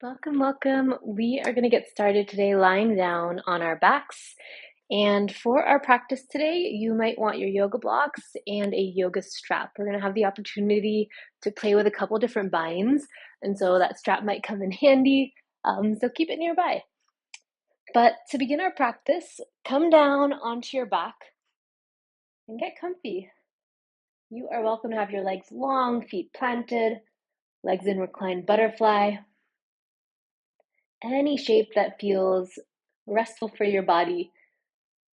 Welcome, welcome. We are going to get started today lying down on our backs. And for our practice today, you might want your yoga blocks and a yoga strap. We're going to have the opportunity to play with a couple different binds. And so that strap might come in handy. So keep it nearby. But to begin our practice, come down onto your back and get comfy. You are welcome to have your legs long, feet planted, legs in reclined butterfly. Any shape that feels restful for your body,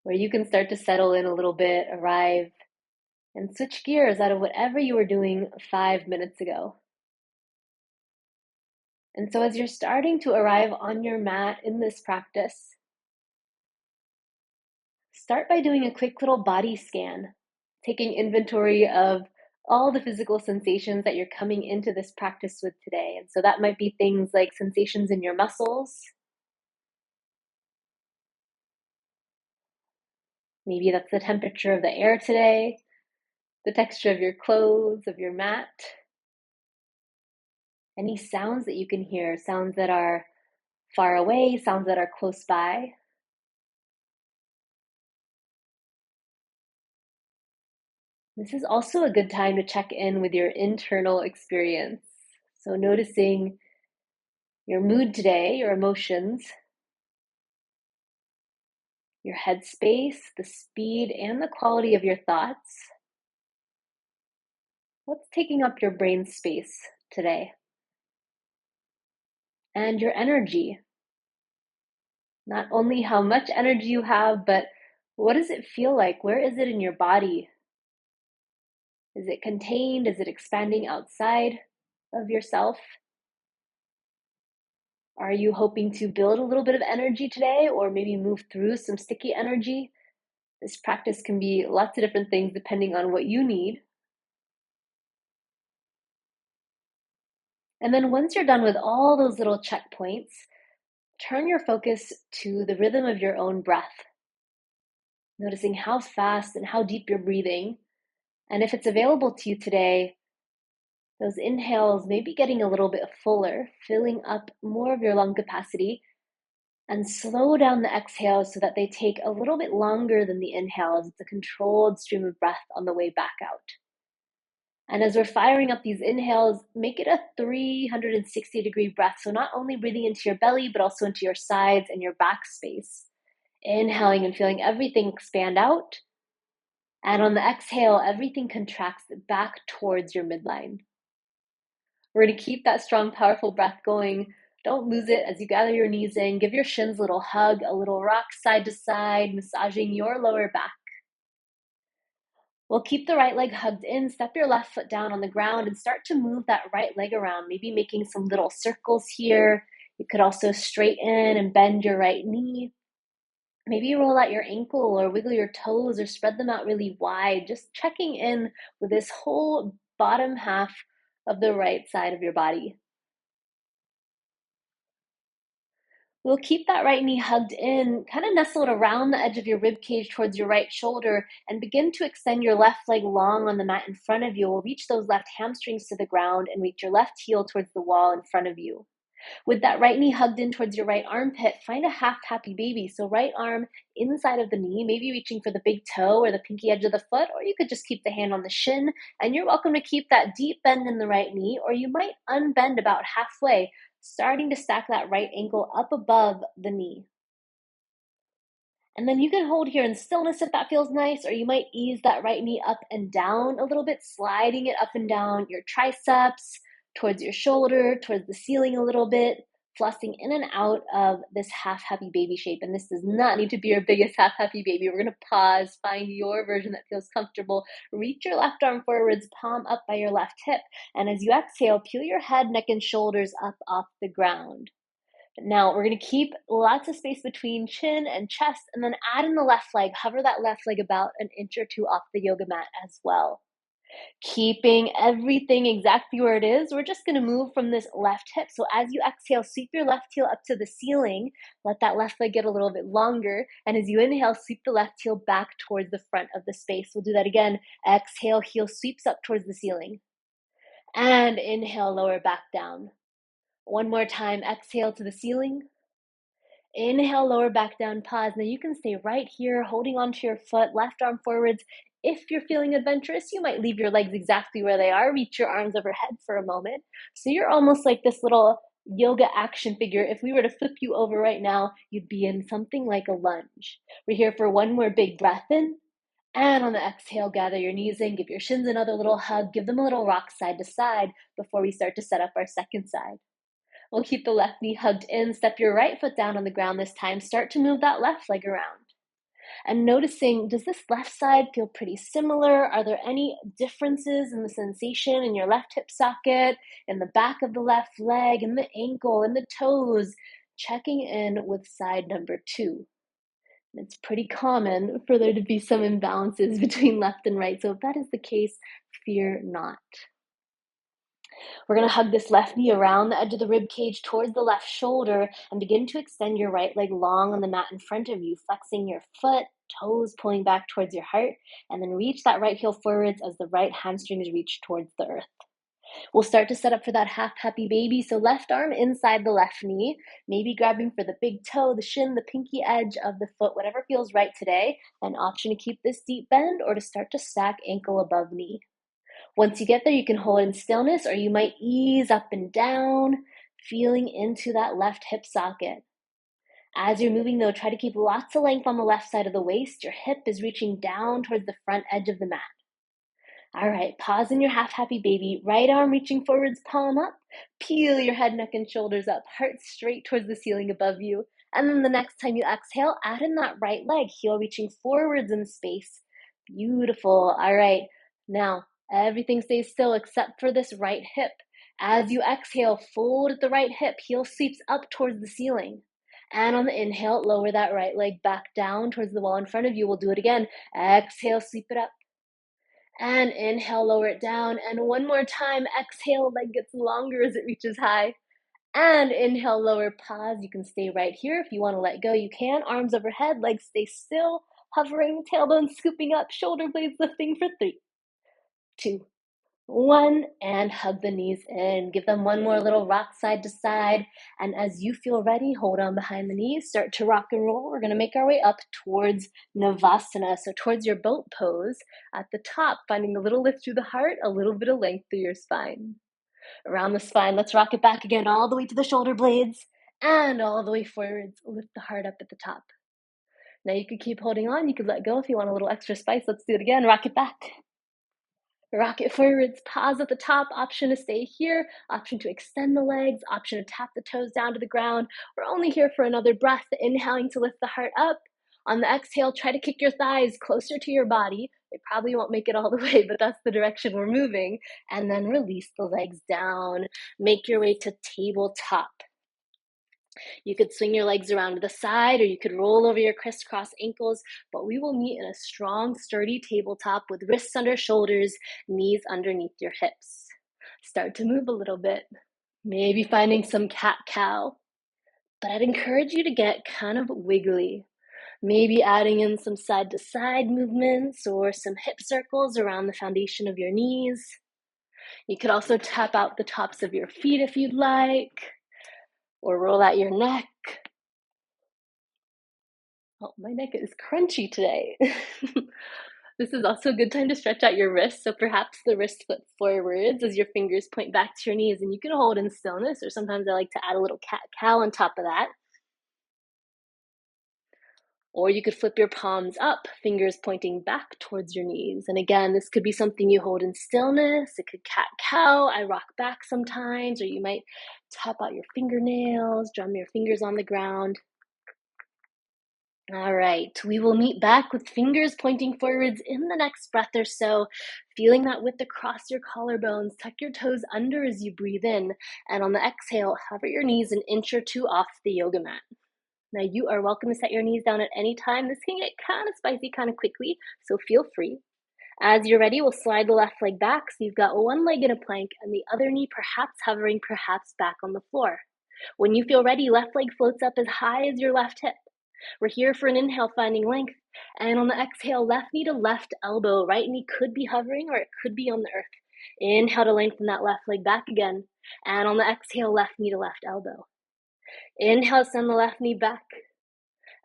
where you can start to settle in a little bit, arrive, and switch gears out of whatever you were doing 5 minutes ago. And so as you're starting to arrive on your mat in this practice, start by doing a quick little body scan, taking inventory of all the physical sensations that you're coming into this practice with today. And so that might be things like sensations in your muscles. Maybe that's the temperature of the air today, the texture of your clothes, of your mat. Any sounds that you can hear, sounds that are far away, sounds that are close by. This is also a good time to check in with your internal experience. So noticing your mood today, your emotions, your headspace, the speed and the quality of your thoughts. What's taking up your brain space today? And your energy. Not only how much energy you have, but what does it feel like? Where is it in your body? Is it contained? Is it expanding outside of yourself? Are you hoping to build a little bit of energy today or maybe move through some sticky energy? This practice can be lots of different things depending on what you need. And then once you're done with all those little checkpoints, turn your focus to the rhythm of your own breath, noticing how fast and how deep you're breathing. And if it's available to you today, those inhales may be getting a little bit fuller, filling up more of your lung capacity, and slow down the exhales so that they take a little bit longer than the inhales. It's a controlled stream of breath on the way back out. And as we're firing up these inhales, make it a 360-degree breath. So not only breathing into your belly, but also into your sides and your back space. Inhaling and feeling everything expand out. And on the exhale, everything contracts back towards your midline. We're going to keep that strong, powerful breath going. Don't lose it as you gather your knees in. Give your shins a little hug, a little rock side to side, massaging your lower back. We'll keep the right leg hugged in. Step your left foot down on the ground and start to move that right leg around, maybe making some little circles here. You could also straighten and bend your right knee. Maybe roll out your ankle or wiggle your toes or spread them out really wide, just checking in with this whole bottom half of the right side of your body. We'll keep that right knee hugged in, kind of nestled around the edge of your rib cage towards your right shoulder, and begin to extend your left leg long on the mat in front of you. We'll reach those left hamstrings to the ground and reach your left heel towards the wall in front of you. With that right knee hugged in towards your right armpit, find a half happy baby. So right arm inside of the knee, maybe reaching for the big toe or the pinky edge of the foot, or you could just keep the hand on the shin. And you're welcome to keep that deep bend in the right knee, or you might unbend about halfway, starting to stack that right ankle up above the knee. And then you can hold here in stillness if that feels nice, or you might ease that right knee up and down a little bit, sliding it up and down your triceps, towards your shoulder, towards the ceiling a little bit, flossing in and out of this half happy baby shape. And this does not need to be your biggest half happy baby. We're going to pause, find your version that feels comfortable. Reach your left arm forwards, palm up by your left hip. And as you exhale, peel your head, neck, and shoulders up off the ground. Now we're going to keep lots of space between chin and chest, and then add in the left leg. Hover that left leg about an inch or two off the yoga mat as well. Keeping everything exactly where it is, we're just going to move from this left hip. So as you exhale, sweep your left heel up to the ceiling. Let that left leg get a little bit longer. And as you inhale, sweep the left heel back towards the front of the space. We'll do that again. Exhale, heel sweeps up towards the ceiling. And inhale, lower back down. One more time, exhale to the ceiling. Inhale, lower back down, pause. Now you can stay right here, holding onto your foot, left arm forwards. If you're feeling adventurous, you might leave your legs exactly where they are. Reach your arms overhead for a moment. So you're almost like this little yoga action figure. If we were to flip you over right now, you'd be in something like a lunge. We're here for one more big breath in. And on the exhale, gather your knees in, give your shins another little hug, give them a little rock side to side before we start to set up our second side. We'll keep the left knee hugged in, step your right foot down on the ground this time, start to move that left leg around. And noticing, does this left side feel pretty similar? Are there any differences in the sensation in your left hip socket, in the back of the left leg, in the ankle, in the toes? Checking in with side number 2. It's pretty common for there to be some imbalances between left and right, so if that is the case, fear not. We're going to hug this left knee around the edge of the rib cage towards the left shoulder and begin to extend your right leg long on the mat in front of you, flexing your foot, toes pulling back towards your heart, and then reach that right heel forwards as the right hamstrings reach towards the earth. We'll start to set up for that half happy baby. So left arm inside the left knee, maybe grabbing for the big toe, the shin, the pinky edge of the foot, whatever feels right today. An option to keep this deep bend or to start to stack ankle above knee. Once you get there, you can hold in stillness, or you might ease up and down, feeling into that left hip socket. As you're moving though, try to keep lots of length on the left side of the waist. Your hip is reaching down towards the front edge of the mat. All right, pause in your half happy baby. Right arm reaching forwards, palm up. Peel your head, neck, and shoulders up. Heart straight towards the ceiling above you. And then the next time you exhale, add in that right leg, heel reaching forwards in space. Beautiful. All right, now everything stays still except for this right hip. As you exhale, fold at the right hip. Heel sweeps up towards the ceiling. And on the inhale, lower that right leg back down towards the wall in front of you. We'll do it again. Exhale, sweep it up. And inhale, lower it down. And one more time, exhale, leg gets longer as it reaches high. And inhale, lower, pause. You can stay right here. If you want to let go, you can. Arms overhead, legs stay still, hovering, tailbone scooping up, shoulder blades lifting for 3, 2, 1, and hug the knees in. Give them one more little rock side to side. And as you feel ready, hold on behind the knees, start to rock and roll. We're going to make our way up towards Navasana, so towards your boat pose. At the top, finding a little lift through the heart, a little bit of length through your spine. Around the spine, let's rock it back again, all the way to the shoulder blades, and all the way forwards. Lift the heart up at the top. Now you could keep holding on. You could let go if you want a little extra spice. Let's do it again. Rock it back. Rock it forwards, pause at the top, option to stay here, option to extend the legs, option to tap the toes down to the ground. We're only here for another breath, inhaling to lift the heart up. On the exhale, try to kick your thighs closer to your body. They probably won't make it all the way, but that's the direction we're moving. And then release the legs down. Make your way to tabletop. You could swing your legs around to the side, or you could roll over your crisscross ankles, but we will meet in a strong, sturdy tabletop with wrists under shoulders, knees underneath your hips. Start to move a little bit, maybe finding some cat-cow, but I'd encourage you to get kind of wiggly. Maybe adding in some side-to-side movements or some hip circles around the foundation of your knees. You could also tap out the tops of your feet if you'd like, or roll out your neck. Oh, my neck is crunchy today. This is also a good time to stretch out your wrists, so perhaps the wrist flip forwards as your fingers point back to your knees, and you can hold in stillness, or sometimes I like to add a little cat-cow on top of that. Or you could flip your palms up, fingers pointing back towards your knees. And again, this could be something you hold in stillness. It could cat-cow, I rock back sometimes, or you might tap out your fingernails, drum your fingers on the ground. All right, we will meet back with fingers pointing forwards in the next breath or so, feeling that width across your collarbones. Tuck your toes under as you breathe in, and on the exhale, hover your knees an inch or two off the yoga mat. Now, you are welcome to set your knees down at any time. This can get kind of spicy kind of quickly, so feel free. As you're ready, we'll slide the left leg back, so you've got one leg in a plank and the other knee perhaps hovering, perhaps back on the floor. When you feel ready, left leg floats up as high as your left hip. We're here for an inhale, finding length. And on the exhale, left knee to left elbow. Right knee could be hovering or it could be on the earth. Inhale to lengthen that left leg back again. And on the exhale, left knee to left elbow. Inhale, send the left knee back.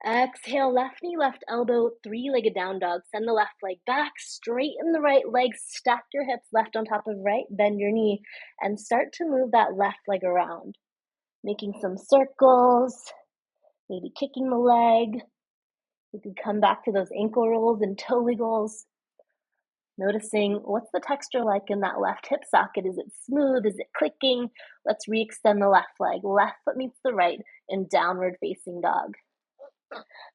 Exhale, left knee, left elbow, three-legged down dog. Send the left leg back, straighten the right leg, stack your hips left on top of right, bend your knee, and start to move that left leg around, making some circles, maybe kicking the leg. You can come back to those ankle rolls and toe wiggles, noticing what's the texture like in that left hip socket. Is it smooth? Is it clicking? Let's re-extend the left leg. Left foot meets the right in downward facing dog.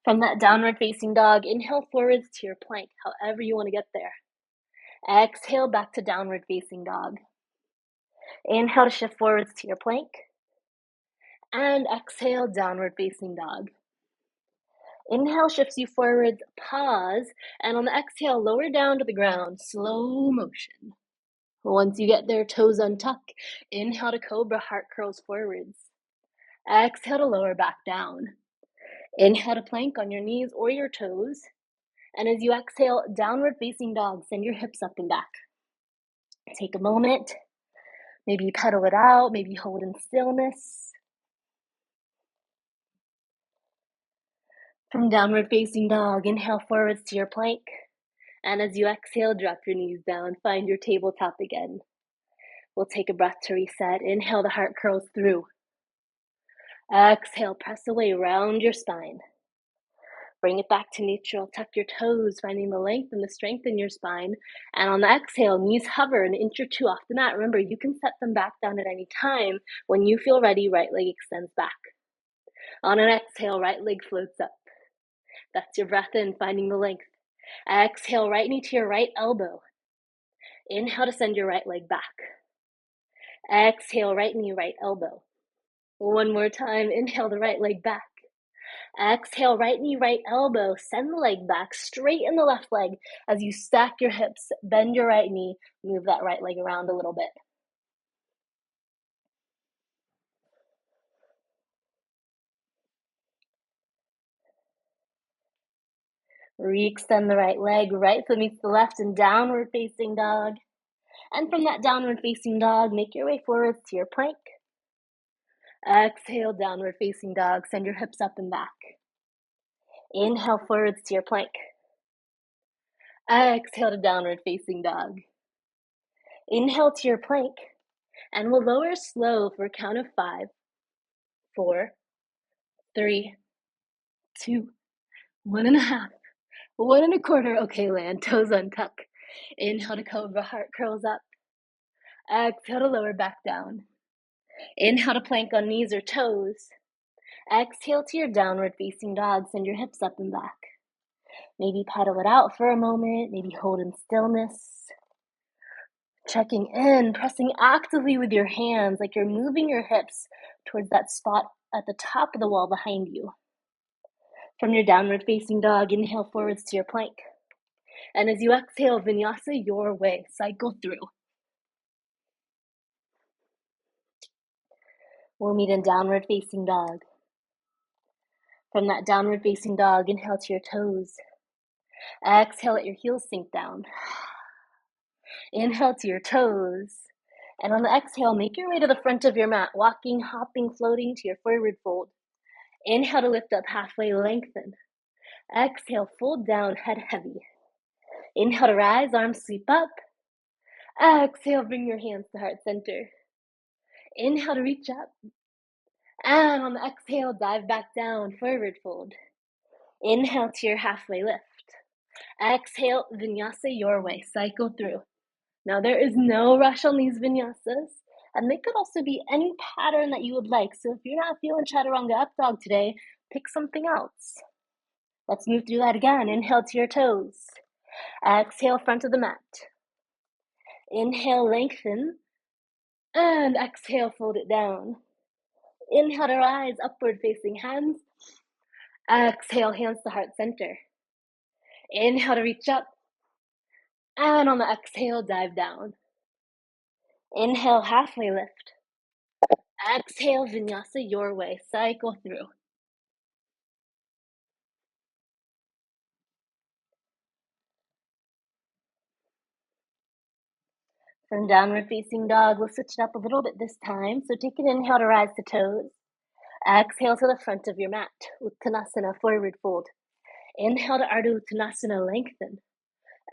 From that downward facing dog, inhale forwards to your plank, however you want to get there. Exhale back to downward facing dog. Inhale to shift forwards to your plank. And exhale, downward facing dog. Inhale shifts you forwards, pause, and on the exhale, lower down to the ground, slow motion. Once you get there, toes untuck. Inhale to cobra, heart curls forwards. Exhale to lower back down. Inhale to plank on your knees or your toes. And as you exhale, downward facing dog, send your hips up and back. Take a moment. Maybe pedal it out, maybe hold in stillness. From downward facing dog, inhale forwards to your plank. And as you exhale, drop your knees down, find your tabletop again. We'll take a breath to reset. Inhale, the heart curls through. Exhale, press away, round your spine. Bring it back to neutral, tuck your toes, finding the length and the strength in your spine. And on the exhale, knees hover an inch or two off the mat. Remember, you can set them back down at any time. When you feel ready, right leg extends back. On an exhale, right leg floats up. That's your breath in, finding the length. Exhale, right knee to your right elbow. Inhale to send your right leg back. Exhale, right knee, right elbow. One more time, inhale the right leg back. Exhale, right knee, right elbow, send the leg back, straighten the left leg as you stack your hips, bend your right knee, move that right leg around a little bit. Re-extend the right leg, right foot meets the left in downward facing dog. And from that downward facing dog, make your way forwards to your plank. Exhale, downward facing dog, send your hips up and back. Inhale forwards to your plank. Exhale to downward facing dog. Inhale to your plank, and we'll lower slow for a count of 5, 4, 3, 2, 1.5, 1.25. Okay, land, toes untuck. Inhale to cobra, heart curls up. Exhale to lower back down. Inhale to plank on knees or toes. Exhale to your downward facing dog, send your hips up and back. Maybe pedal it out for a moment, maybe hold in stillness. Checking in, pressing actively with your hands like you're moving your hips towards that spot at the top of the wall behind you. From your downward facing dog, inhale forwards to your plank. And as you exhale, vinyasa your way, cycle through. We'll meet in downward facing dog. From that downward facing dog, inhale to your toes. Exhale, let your heels sink down. Inhale to your toes. And on the exhale, make your way to the front of your mat, walking, hopping, floating to your forward fold. Inhale to lift up halfway, lengthen. Exhale, fold down, head heavy. Inhale to rise, arms sweep up. Exhale, bring your hands to heart center. Inhale to reach up. And on the exhale, dive back down, forward fold. Inhale to your halfway lift. Exhale, vinyasa your way, cycle through. Now there is no rush on these vinyasas, and they could also be any pattern that you would like. So if you're not feeling chaturanga up dog today, pick something else. Let's move through that again. Inhale to your toes. Exhale, front of the mat. Inhale, lengthen. And exhale, fold it down. Inhale to rise, upward facing hands. Exhale, hands to heart center. Inhale to reach up. And on the exhale, dive down. Inhale, halfway lift. Exhale, vinyasa your way, cycle through. From downward facing dog, we'll switch it up a little bit this time. So take an inhale to rise to toes. Exhale to the front of your mat, Uttanasana, forward fold. Inhale to Ardha Uttanasana, lengthen.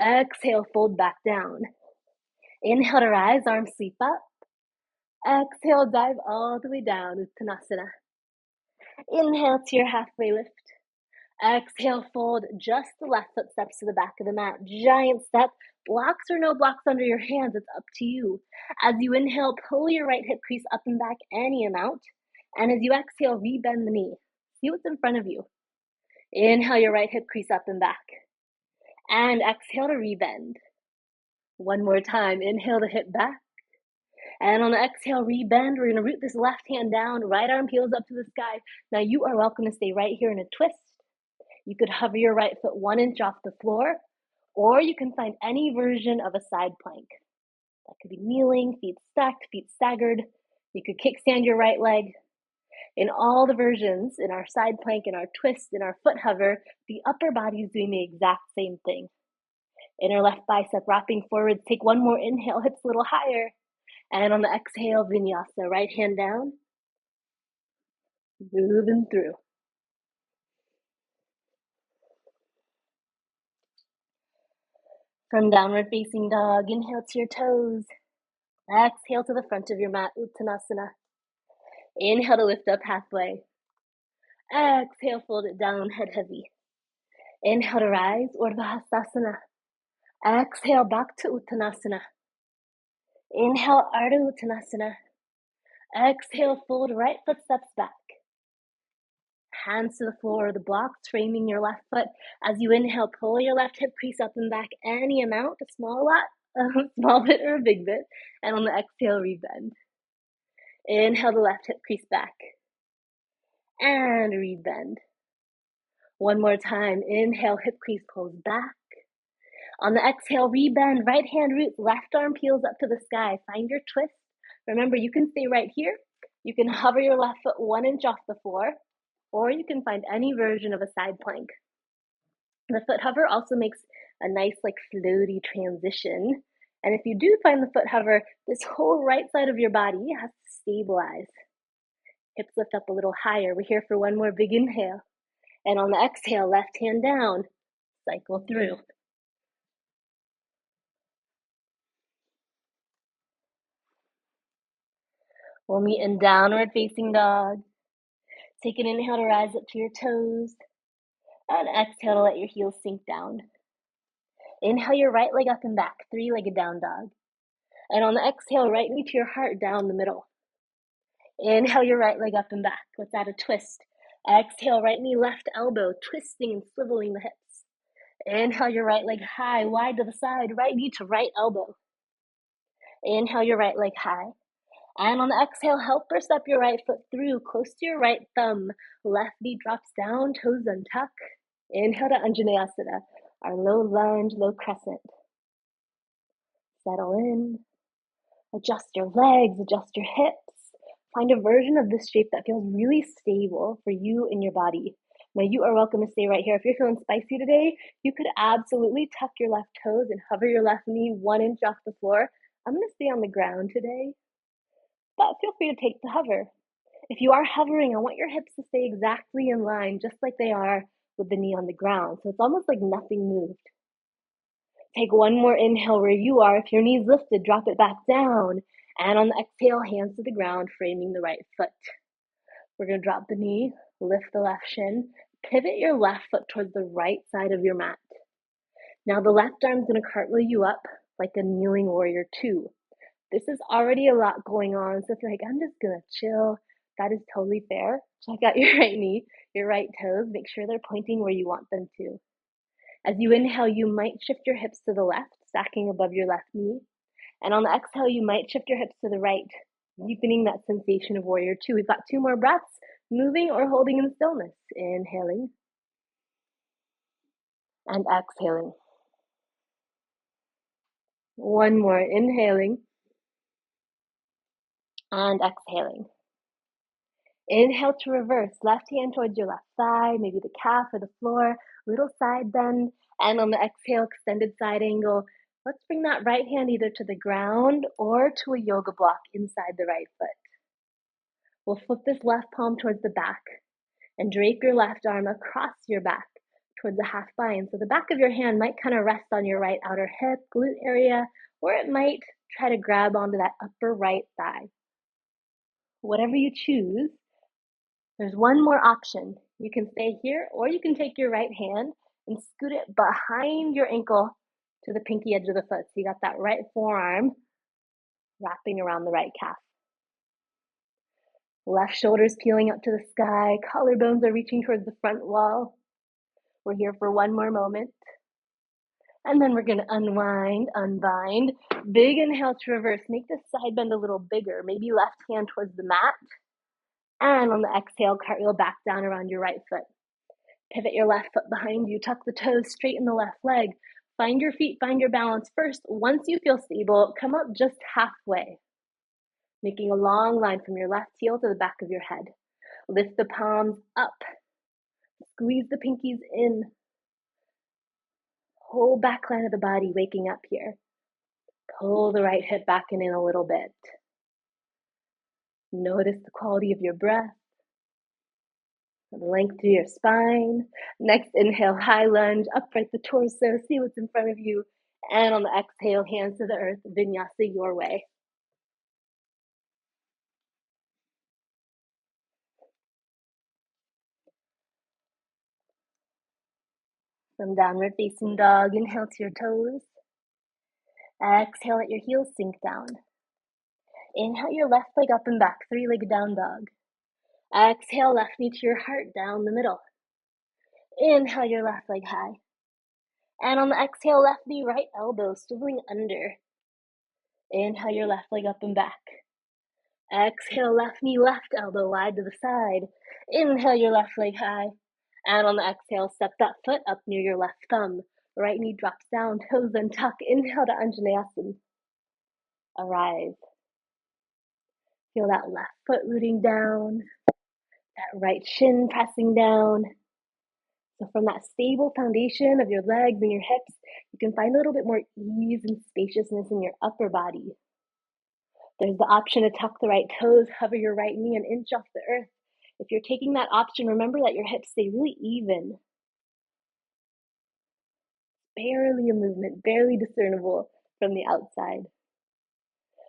Exhale, fold back down. Inhale to rise, arms sweep up. Exhale, dive all the way down, Uttanasana. Inhale to your halfway lift. Exhale, fold just the left foot steps to the back of the mat. Giant step, blocks or no blocks under your hands, it's up to you. As you inhale, pull your right hip crease up and back any amount. And as you exhale, rebend the knee. See what's in front of you. Inhale your right hip crease up and back. And exhale to rebend. One more time, inhale to hip back. And on the exhale, rebend. We're gonna root this left hand down, right arm peels up to the sky. Now you are welcome to stay right here in a twist. You could hover your right foot 1 inch off the floor, or you can find any version of a side plank. That could be kneeling, feet stacked, feet staggered. You could kickstand your right leg. In all the versions, in our side plank, in our twist, in our foot hover, the upper body is doing the exact same thing. Inner left bicep wrapping forward. Take one more inhale, hips a little higher. And on the exhale, vinyasa, right hand down. Moving through. From downward facing dog, inhale to your toes. Exhale to the front of your mat, Uttanasana. Inhale to lift up halfway. Exhale, fold it down, head heavy. Inhale to rise, Urdhva Hastasana. Exhale, back to Uttanasana. Inhale, Ardha Uttanasana. Exhale, fold right foot steps back. Hands to the floor, the blocks framing your left foot. As you inhale, pull your left hip crease up and back any amount, a small bit or a big bit. And on the exhale, rebend. Inhale the left hip crease back. And rebend. One more time. Inhale, hip crease pulls back. On the exhale, rebend, right hand roots, left arm peels up to the sky. Find your twist. Remember, you can stay right here. You can hover your left foot 1 inch off the floor, or you can find any version of a side plank. The foot hover also makes a nice floaty transition. And if you do find the foot hover, this whole right side of your body has to stabilize. Hips lift up a little higher. We're here for one more big inhale. And on the exhale, left hand down, cycle through. We'll meet in downward facing dog. Take an inhale to rise up to your toes. And exhale to let your heels sink down. Inhale your right leg up and back, 3-legged down dog. And on the exhale, right knee to your heart, down the middle. Inhale your right leg up and back. Let's add a twist. Exhale, right knee, left elbow, twisting and swiveling the hips. Inhale your right leg high, wide to the side, right knee to right elbow. Inhale your right leg high. And on the exhale, help or step your right foot through, close to your right thumb. Left knee drops down, toes untuck. Inhale to Anjaneyasana, our low lunge, low crescent. Settle in. Adjust your legs, adjust your hips. Find a version of this shape that feels really stable for you and your body. Now you are welcome to stay right here. If you're feeling spicy today, you could absolutely tuck your left toes and hover your left knee 1 inch off the floor. I'm gonna stay on the ground today, but feel free to take the hover. If you are hovering, I want your hips to stay exactly in line, just like they are with the knee on the ground. So it's almost like nothing moved. Take one more inhale where you are. If your knee's lifted, drop it back down. And on the exhale, hands to the ground, framing the right foot. We're going to drop the knee, lift the left shin, pivot your left foot towards the right side of your mat. Now the left arm's going to cartwheel you up like a kneeling warrior 2. This is already a lot going on, so if you're like, I'm just going to chill, that is totally fair. Check out your right knee, your right toes, make sure they're pointing where you want them to. As you inhale, you might shift your hips to the left, stacking above your left knee. And on the exhale, you might shift your hips to the right, deepening that sensation of warrior 2. We've got 2 more breaths, moving or holding in stillness. Inhaling and exhaling. One more, inhaling and exhaling. Inhale to reverse, left hand towards your left thigh, maybe the calf or the floor, little side bend. And on the exhale, extended side angle. Let's bring that right hand either to the ground or to a yoga block inside the right foot. We'll flip this left palm towards the back and drape your left arm across your back towards a half bind. So the back of your hand might kind of rest on your right outer hip, glute area, or it might try to grab onto that upper right thigh. Whatever you choose, there's one more option. You can stay here, or you can take your right hand and scoot it behind your ankle to the pinky edge of the foot. So you got that right forearm wrapping around the right calf. Left shoulder's peeling up to the sky. Collarbones are reaching towards the front wall. We're here for one more moment. And then we're going to unwind, unbind. Big inhale to reverse. Make this side bend a little bigger. Maybe left hand towards the mat. And on the exhale, cartwheel back down around your right foot. Pivot your left foot behind you. Tuck the toes, straighten the left leg. Find your feet, find your balance first. Once you feel stable, come up just halfway, making a long line from your left heel to the back of your head. Lift the palms up. Squeeze the pinkies in. Whole back line of the body waking up here. Pull the right hip back and in a little bit. Notice the quality of your breath. Length through your spine. Next inhale, high lunge, upright the torso, see what's in front of you. And on the exhale, hands to the earth, vinyasa your way. From downward facing dog, inhale to your toes. Exhale, let your heels sink down. Inhale your left leg up and back, three-legged down dog. Exhale, left knee to your heart, down the middle. Inhale your left leg high. And on the exhale, left knee, right elbow, swiveling under. Inhale your left leg up and back. Exhale, left knee, left elbow wide to the side. Inhale your left leg high. And on the exhale, step that foot up near your left thumb. Right knee drops down, toes untuck. Inhale to Anjaneyasana. Arise. Feel that left foot rooting down, that right shin pressing down. So from that stable foundation of your legs and your hips, you can find a little bit more ease and spaciousness in your upper body. There's the option to tuck the right toes, hover your right knee an inch off the earth. If you're taking that option, remember that your hips stay really even. Barely a movement, barely discernible from the outside.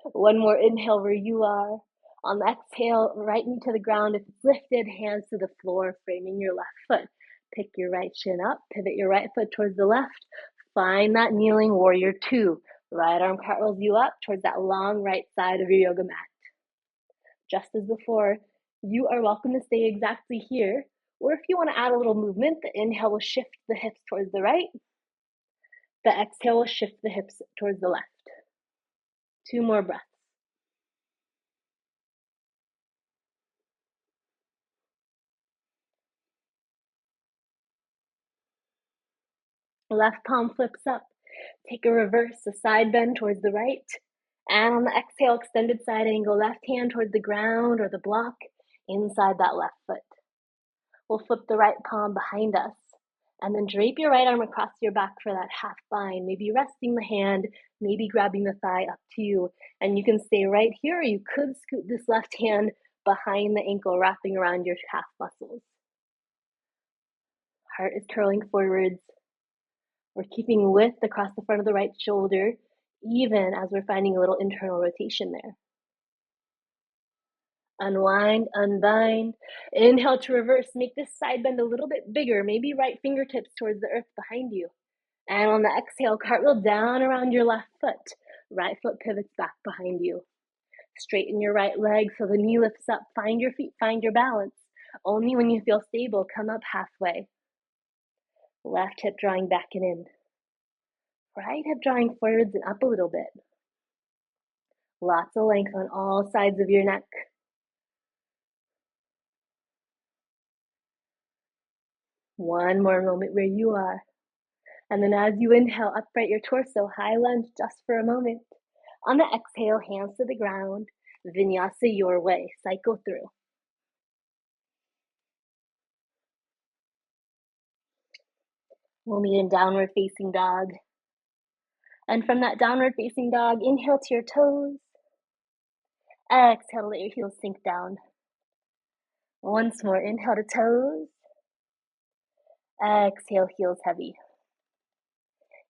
One more inhale where you are. On the exhale, right knee to the ground. If it's lifted, hands to the floor, framing your left foot. Pick your right shin up, pivot your right foot towards the left. Find that kneeling warrior two. Right arm cartwheels you up towards that long right side of your yoga mat. Just as before, you are welcome to stay exactly here, or if you want to add a little movement, the inhale will shift the hips towards the right. The exhale will shift the hips towards the left. 2 more breaths. Left palm flips up. Take a reverse, a side bend towards the right. And on the exhale, extended side angle, left hand towards the ground or the block inside that left foot. We'll flip the right palm behind us and then drape your right arm across your back for that half bind, maybe resting the hand, maybe grabbing the thigh, up to you. And you can stay right here, or you could scoot this left hand behind the ankle, wrapping around your calf muscles. Heart is curling forwards. We're keeping width across the front of the right shoulder, even as we're finding a little internal rotation there. Unwind, unbind. Inhale to reverse. Make this side bend a little bit bigger, maybe right fingertips towards the earth behind you. And on the exhale, cartwheel down around your left foot. Right foot pivots back behind you. Straighten your right leg so the knee lifts up. Find your feet, find your balance. Only when you feel stable, come up halfway. Left hip drawing back and in. Right hip drawing forwards and up a little bit. Lots of length on all sides of your neck. One more moment where you are. And then as you inhale, upright your torso, high lunge just for a moment. On the exhale, hands to the ground. Vinyasa your way. Cycle through. We'll meet in downward facing dog. And from that downward facing dog, inhale to your toes. Exhale to let your heels sink down. Once more, inhale to toes. Exhale, heels heavy.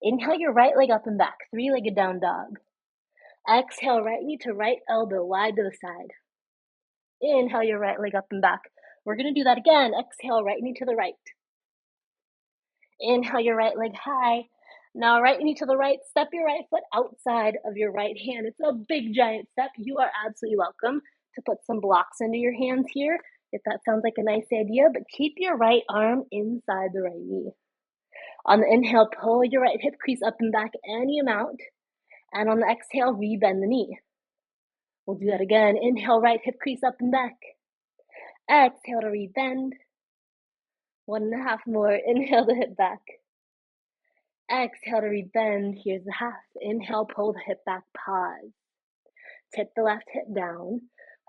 Inhale your right leg up and back, three-legged down dog. Exhale, right knee to right elbow, wide to the side. Inhale your right leg up and back. We're gonna do that again. Exhale, right knee to the right. Inhale your right leg high. Now right knee to the right, step your right foot outside of your right hand. It's a big giant step. You are absolutely welcome to put some blocks under your hands here if that sounds like a nice idea, but keep your right arm inside the right knee. On the inhale, pull your right hip crease up and back any amount. And on the exhale, rebend the knee. We'll do that again. Inhale, right hip crease up and back. Exhale to rebend. 1.5 more. Inhale the hip back. Exhale to rebend. Here's the half. Inhale, pull the hip back, pause. Tip the left hip down.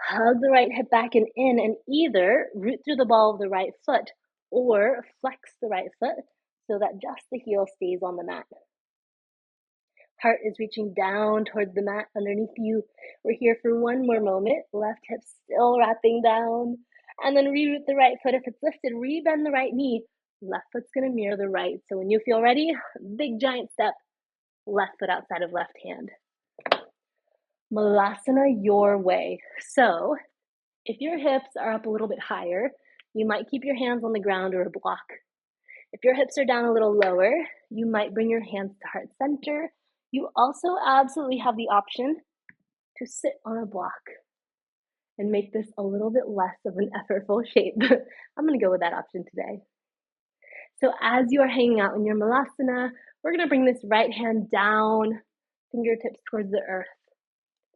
Hug the right hip back and in, and either root through the ball of the right foot or flex the right foot so that just the heel stays on the mat. Heart is reaching down towards the mat underneath you. We're here for one more moment. Left hip still wrapping down. And then reroot the right foot. If it's lifted, rebend the right knee. Left foot's gonna mirror the right. So when you feel ready, big giant step, left foot outside of left hand. Malasana your way. So if your hips are up a little bit higher, you might keep your hands on the ground or a block. If your hips are down a little lower, you might bring your hands to heart center. You also absolutely have the option to sit on a block and make this a little bit less of an effortful shape. I'm gonna go with that option today. So as you are hanging out in your Malasana, we're gonna bring this right hand down, fingertips towards the earth.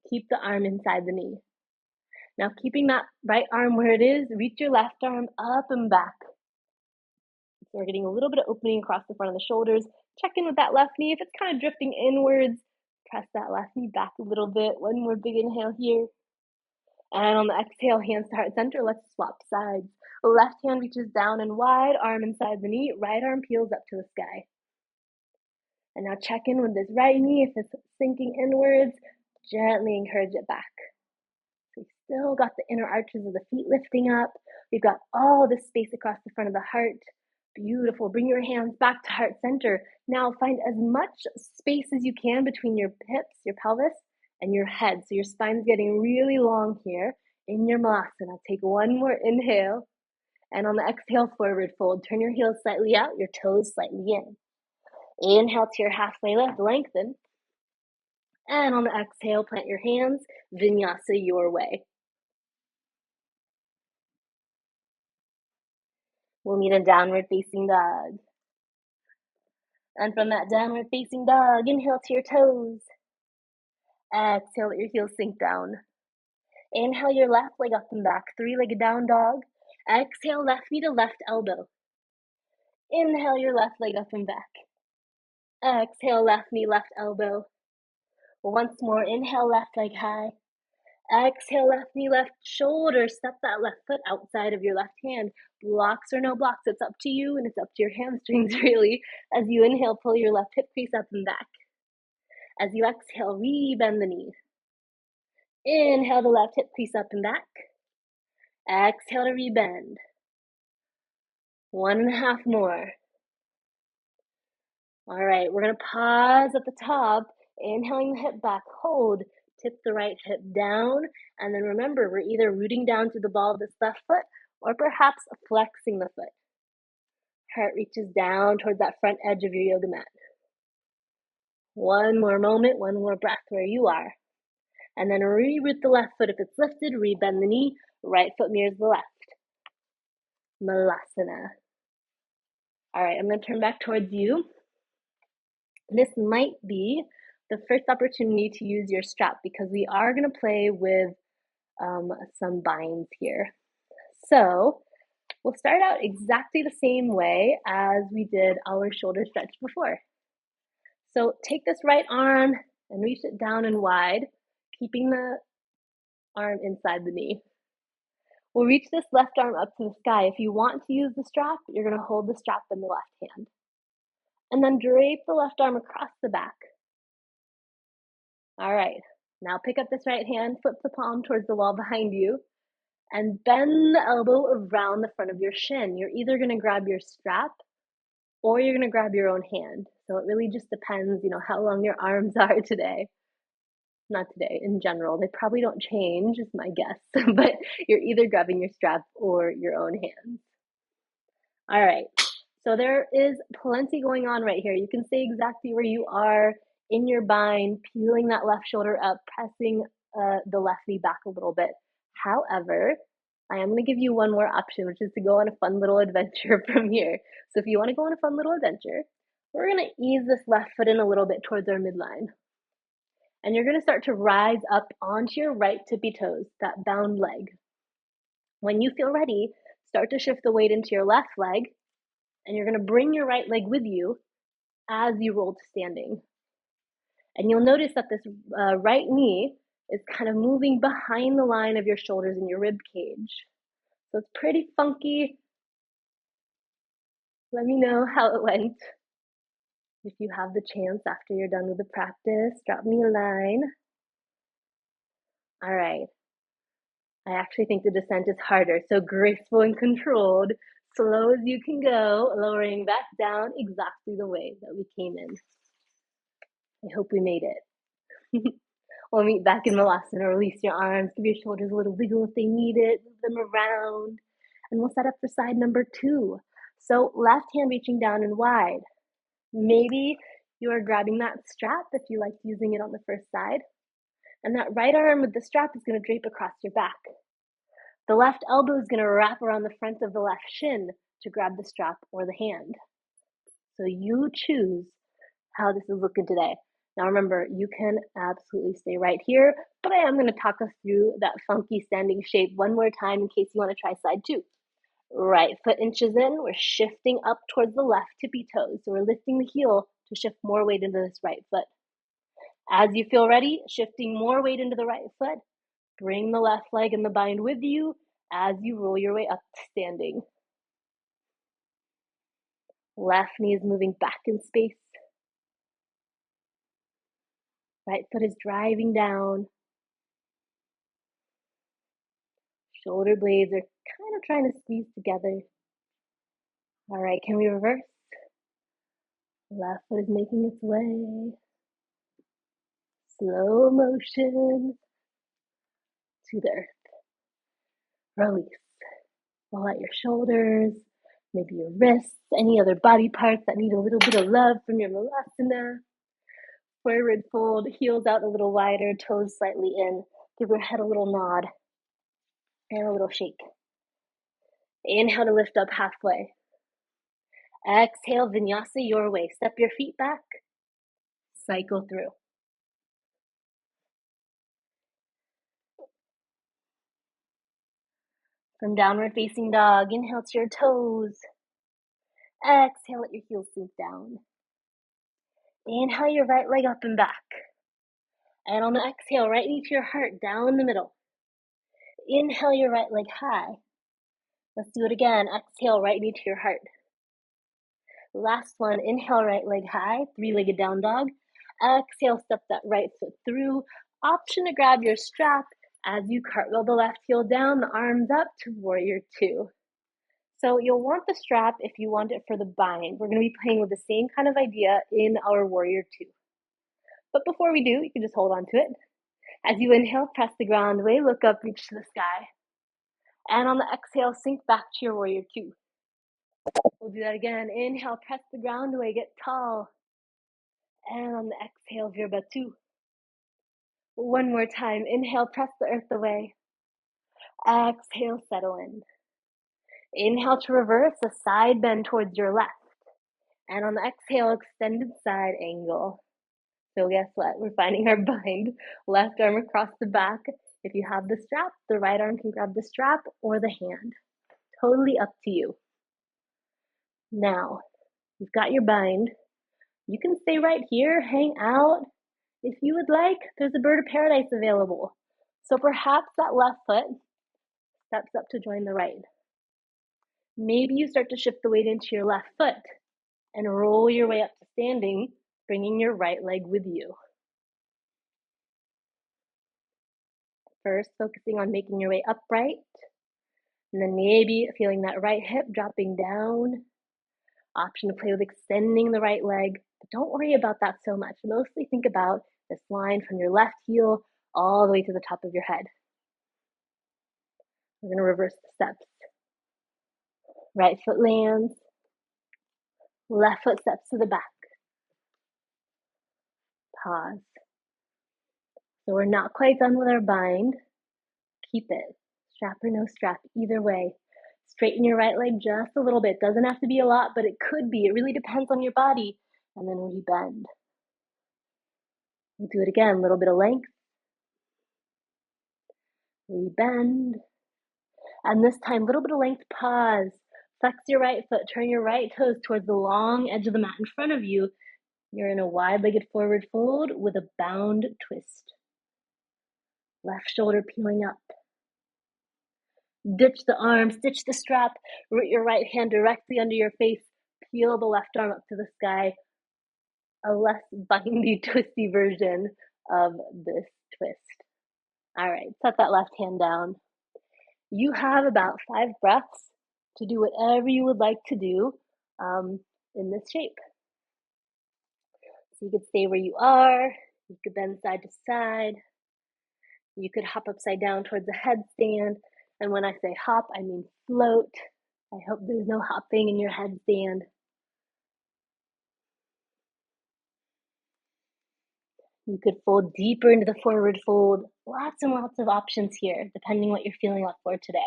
Keep the arm inside the knee. Now keeping that right arm where it is, reach your left arm up and back. So we're getting a little bit of opening across the front of the shoulders. Check in with that left knee. If it's kind of drifting inwards, press that left knee back a little bit. One more big inhale here. And on the exhale, hands to heart center. Let's swap sides. Left hand reaches down and wide, arm inside the knee. Right arm peels up to the sky. And now check in with this right knee. If it's sinking inwards, gently encourage it back. So we've still got the inner arches of the feet lifting up. We've got all this space across the front of the heart. Beautiful. Bring your hands back to heart center. Now find as much space as you can between your hips, your pelvis, and your head. So your spine's getting really long here in your Malasana. Take one more inhale. And on the exhale, forward fold. Turn your heels slightly out, your toes slightly in. Inhale to your halfway lift, lengthen. And on the exhale, plant your hands, vinyasa your way. We'll meet in downward facing dog. And from that downward facing dog, inhale to your toes. Exhale, let your heels sink down. Inhale your left leg up and back, three-legged down dog. Exhale, left knee to left elbow. Inhale your left leg up and back. Exhale, left knee, left elbow. Once more, inhale, left leg high. Exhale, left knee, left shoulder. Step that left foot outside of your left hand. Blocks or no blocks, it's up to you and it's up to your hamstrings really. As you inhale, pull your left hip crease up and back. As you exhale, rebend the knee. Inhale the left hip crease up and back. Exhale to rebend. 1.5 more. All right, we're gonna pause at the top, inhaling the hip back, hold, tip the right hip down, and then remember, we're either rooting down to the ball of this left foot or perhaps flexing the foot. Heart reaches down towards that front edge of your yoga mat. One more moment, one more breath where you are. And then reroot the left foot if it's lifted, rebend the knee, right foot mirrors the left. Malasana. All right, I'm gonna turn back towards you. This might be the first opportunity to use your strap because we are gonna play with some binds here. So we'll start out exactly the same way as we did our shoulder stretch before. So take this right arm and reach it down and wide, keeping the arm inside the knee. We'll reach this left arm up to the sky. If you want to use the strap, you're gonna hold the strap in the left hand. And then drape the left arm across the back. All right, now pick up this right hand, flip the palm towards the wall behind you, and bend the elbow around the front of your shin. You're either gonna grab your strap or you're gonna grab your own hand. So it really just depends, how long your arms are today. Not today, in general. They probably don't change, is my guess, but you're either grabbing your strap or your own hands. All right, so there is plenty going on right here. You can stay exactly where you are in your bind, peeling that left shoulder up, pressing the left knee back a little bit. However, I am going to give you one more option, which is to go on a fun little adventure from here. So if you want to go on a fun little adventure, we're going to ease this left foot in a little bit towards our midline. And you're going to start to rise up onto your right tippy toes, that bound leg. When you feel ready, start to shift the weight into your left leg, and you're going to bring your right leg with you as you roll to standing. And you'll notice that this right knee is kind of moving behind the line of your shoulders and your rib cage. So it's pretty funky. Let me know how it went. If you have the chance after you're done with the practice, drop me a line. All right. I actually think the descent is harder, so graceful and controlled, slow as you can go, lowering back down exactly the way that we came in. I hope we made it. We'll meet back in Malasana. Release your arms, give your shoulders a little wiggle if they need it, move them around, and we'll set up for side number 2. So left hand reaching down and wide. Maybe you are grabbing that strap if you like using it on the first side, and that right arm with the strap is going to drape across your back. The left elbow is going to wrap around the front of the left shin to grab the strap or the hand. So you choose how this is looking today. Now remember, you can absolutely stay right here, but I am going to talk us through that funky standing shape one more time in case you want to try side 2. Right foot inches in, we're shifting up towards the left tippy toes. So we're lifting the heel to shift more weight into this right foot. As you feel ready, shifting more weight into the right foot, bring the left leg in the bind with you as you roll your way up to standing. Left knee is moving back in space. Right foot is driving down. Shoulder blades are kind of trying to squeeze together. All right, can we reverse? Left foot is making its way. Slow motion to the earth. Release. Roll out your shoulders, maybe your wrists, any other body parts that need a little bit of love from your Malasana. Forward fold, heels out a little wider, toes slightly in. Give your head a little nod and a little shake. Inhale to lift up halfway. Exhale, vinyasa your way. Step your feet back. Cycle through. From downward facing dog, inhale to your toes. Exhale, let your heels sink down. Inhale your right leg up and back. And on the exhale, right knee to your heart, down the middle. Inhale your right leg high. Let's do it again. Exhale, right knee to your heart. Last one, inhale, right leg high, 3-legged down dog. Exhale, step that right foot through. Option to grab your strap as you cartwheel the left heel down, the arms up to warrior 2. So you'll want the strap if you want it for the bind. We're going to be playing with the same kind of idea in our warrior 2. But before we do, you can just hold on to it. As you inhale, press the ground away, look up, reach to the sky. And on the exhale, sink back to your warrior 2. We'll do that again. Inhale, press the ground away, get tall. And on the exhale, Virba 2. One more time. Inhale, press the earth away. Exhale, settle in. Inhale to reverse, a side bend towards your left. And on the exhale, extended side angle. So guess what? We're finding our bind. Left arm across the back. If you have the strap, the right arm can grab the strap or the hand. Totally up to you. Now, you've got your bind. You can stay right here, hang out. If you would like, there's a bird of paradise available. So perhaps that left foot steps up to join the right. Maybe you start to shift the weight into your left foot and roll your way up to standing, bringing your right leg with you. First, focusing on making your way upright, and then maybe feeling that right hip dropping down. Option to play with extending the right leg, but don't worry about that so much. Mostly think about this line from your left heel all the way to the top of your head. We're going to reverse the steps. Right foot lands, left foot steps to the back. Pause. So we're not quite done with our bind. Keep it. Strap or no strap, either way. Straighten your right leg just a little bit. Doesn't have to be a lot, but it could be. It really depends on your body. And then rebend. We'll do it again. A little bit of length. Rebend. And this time, a little bit of length. Pause. Flex your right foot. Turn your right toes towards the long edge of the mat in front of you. You're in a wide-legged forward fold with a bound twist. Left shoulder peeling up. Ditch the arms, ditch the strap, root your right hand directly under your face, peel the left arm up to the sky. A less bindy, twisty version of this twist. All right, set that left hand down. You have about 5 breaths to do whatever you would like to do in this shape. So you could stay where you are, you could bend side to side, you could hop upside down towards a headstand. And when I say hop, I mean float. I hope there's no hopping in your headstand. You could fold deeper into the forward fold. Lots and lots of options here, depending what you're feeling up for today.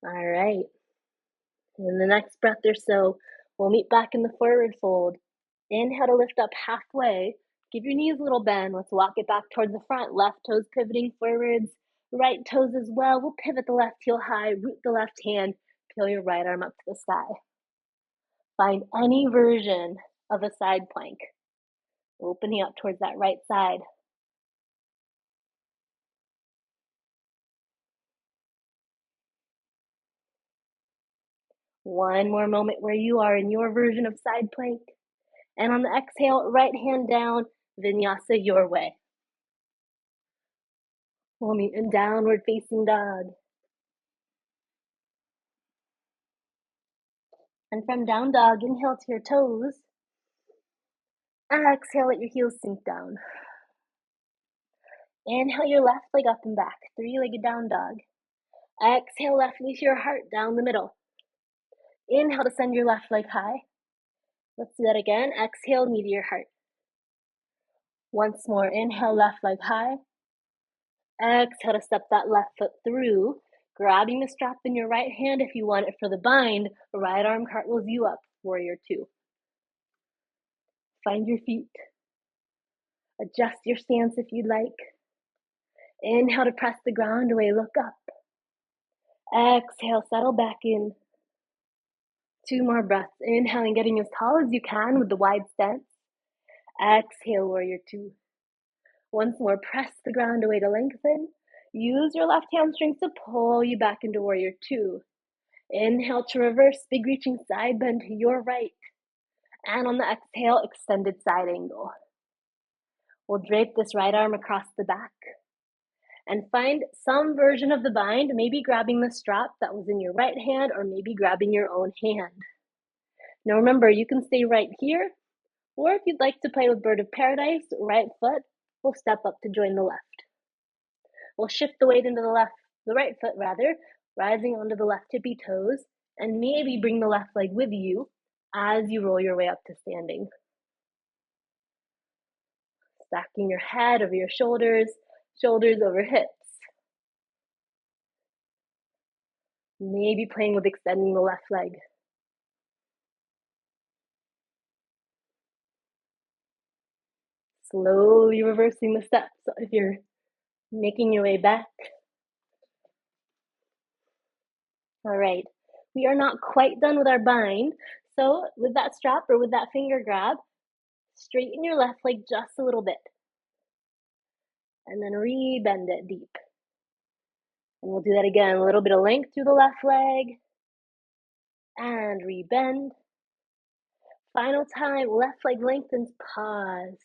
All right. In the next breath or so, we'll meet back in the forward fold. Inhale to lift up halfway. Give your knees a little bend. Let's walk it back towards the front. Left toes pivoting forwards. Right toes as well. We'll pivot the left heel high, root the left hand, peel your right arm up to the sky. Find any version of a side plank. Opening up towards that right side. One more moment where you are in your version of side plank. And on the exhale, right hand down, vinyasa your way. We'll meet in downward facing dog. And from down dog, inhale to your toes. Exhale, let your heels sink down. Inhale your left leg up and back, 3-legged down dog. Exhale, left knee to your heart, down the middle. Inhale to send your left leg high. Let's do that again. Exhale, knee to your heart. Once more, inhale, left leg high. Exhale to step that left foot through, grabbing the strap in your right hand if you want it for the bind. Right arm cartwheels you up, warrior 2. Find your feet. Adjust your stance if you'd like. Inhale to press the ground away, look up. Exhale, settle back in. 2 more breaths. Inhaling, getting as tall as you can with the wide stance. Exhale, warrior 2. Once more, press the ground away to lengthen. Use your left hamstrings to pull you back into warrior 2. Inhale to reverse, big reaching side bend to your right. And on the exhale, extended side angle. We'll drape this right arm across the back and find some version of the bind, maybe grabbing the strap that was in your right hand or maybe grabbing your own hand. Now remember, you can stay right here, or if you'd like to play with bird of paradise, right foot will step up to join the left. We'll shift the weight into the right foot rather, rising onto the left tippy toes, and maybe bring the left leg with you as you roll your way up to standing. Stacking your head over your shoulders, shoulders over hips. Maybe playing with extending the left leg. Slowly reversing the steps if you're making your way back. All right, we are not quite done with our bind. So with that strap or with that finger grab, straighten your left leg just a little bit. And then re-bend it deep. And we'll do that again, a little bit of length through the left leg. And re-bend. Final time, left leg lengthens, pause.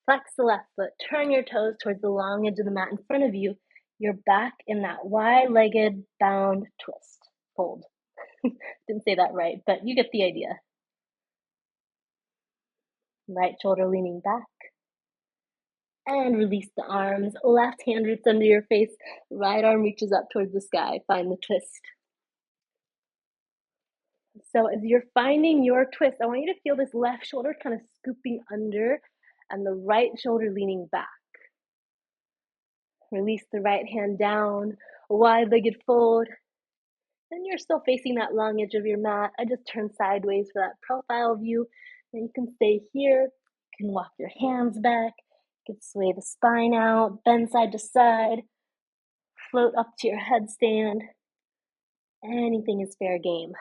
Flex the left foot, turn your toes towards the long edge of the mat in front of you. You're back in that wide-legged bound twist, fold. Didn't say that right, but you get the idea. Right shoulder leaning back. And release the arms. Left hand roots under your face. Right arm reaches up towards the sky. Find the twist. So as you're finding your twist, I want you to feel this left shoulder kind of scooping under and the right shoulder leaning back. Release the right hand down, wide-legged fold. And you're still facing that long edge of your mat. I just turn sideways for that profile view. And you can stay here. You can walk your hands back. You can sway the spine out, bend side to side, float up to your headstand. Anything is fair game.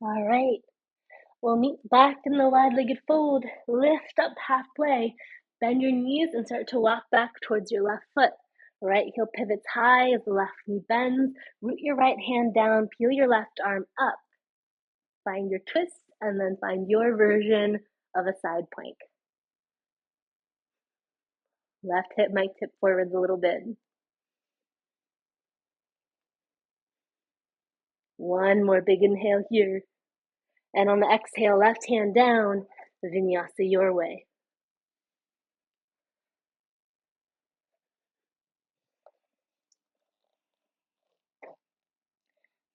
All right. We'll meet back in the wide-legged fold. Lift up halfway. Bend your knees and start to walk back towards your left foot. Right heel pivots high as the left knee bends. Root your right hand down. Peel your left arm up. Find your twist and then find your version of a side plank. Left hip might tip forwards a little bit. One more big inhale here. And on the exhale, left hand down, vinyasa your way.